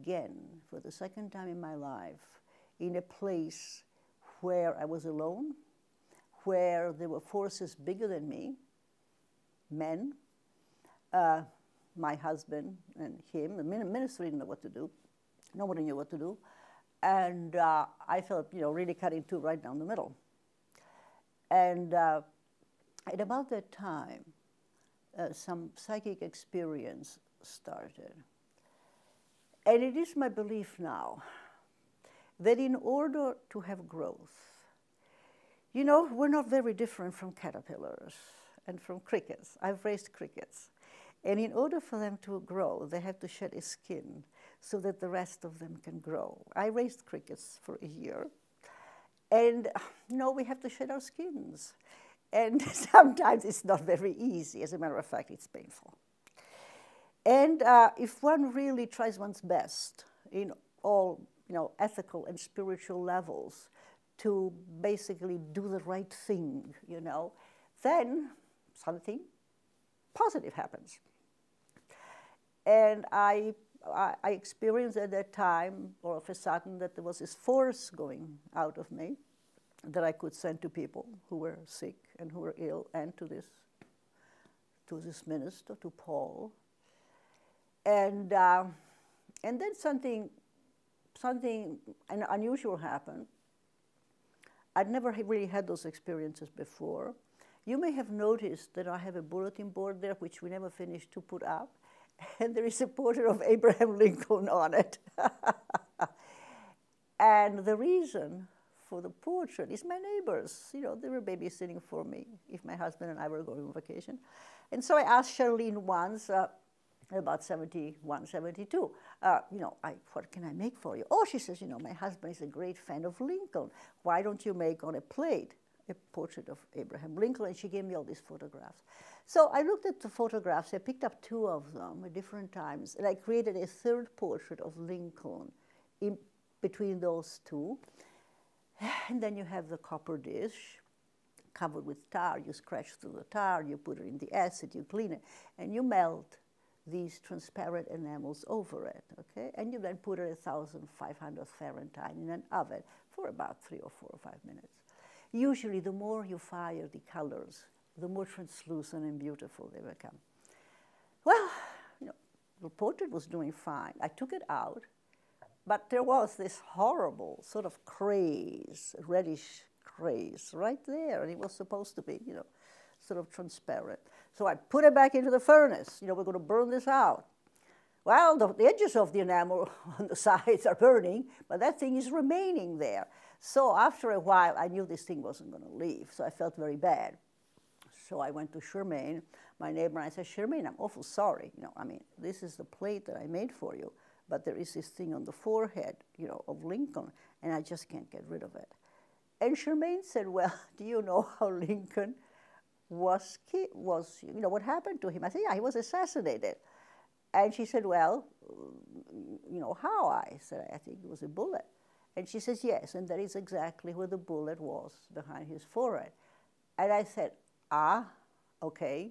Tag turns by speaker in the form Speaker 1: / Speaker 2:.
Speaker 1: again, for the second time in my life, in a place where I was alone, where there were forces bigger than me, men, my husband and him. The ministry didn't know what to do. Nobody knew what to do. And I felt, really cut in two right down the middle. And at about that time, some psychic experience started. And it is my belief now that in order to have growth, we're not very different from caterpillars and from crickets. I've raised crickets. And in order for them to grow, they have to shed a skin so that the rest of them can grow. I raised crickets for a year. And, we have to shed our skins. And sometimes it's not very easy. As a matter of fact, it's painful. And if one really tries one's best in all, ethical and spiritual levels to basically do the right thing, then something positive happens. And I experienced at that time, all of a sudden, that there was this force going out of me that I could send to people who were sick and who were ill, and to this minister, to Paul. And then something unusual happened. I'd never really had those experiences before. You may have noticed that I have a bulletin board there, which we never finished to put up, and there is a portrait of Abraham Lincoln on it. And the reason for the portrait is my neighbors. They were babysitting for me if my husband and I were going on vacation. And so I asked Charlene once, about 71, 72, what can I make for you? Oh, she says, my husband is a great fan of Lincoln. Why don't you make on a plate a portrait of Abraham Lincoln? And she gave me all these photographs. So I looked at the photographs. I picked up two of them at different times, and I created a third portrait of Lincoln in between those two. And then you have the copper dish covered with tar. You scratch through the tar, you put it in the acid, you clean it, and you melt these transparent enamels over it, okay? And you then put it at 1,500 Fahrenheit in an oven for about 3 or 4 or 5 minutes. Usually, the more you fire the colors, the more translucent and beautiful they become. Well, the portrait was doing fine. I took it out, but there was this horrible sort of craze, reddish craze right there, and it was supposed to be, sort of transparent. So I put it back into the furnace. We're going to burn this out. Well, the edges of the enamel on the sides are burning, but that thing is remaining there. So after a while, I knew this thing wasn't going to leave, so I felt very bad. So I went to Charmaine, my neighbor, and I said, Charmaine, I'm awful sorry. This is the plate that I made for you, but there is this thing on the forehead, of Lincoln, and I just can't get rid of it. And Charmaine said, well, do you know how Lincoln was what happened to him? I said, yeah, he was assassinated. And she said, well, how? I said, I think it was a bullet. And she says, yes, and that is exactly where the bullet was, behind his forehead. And I said, okay.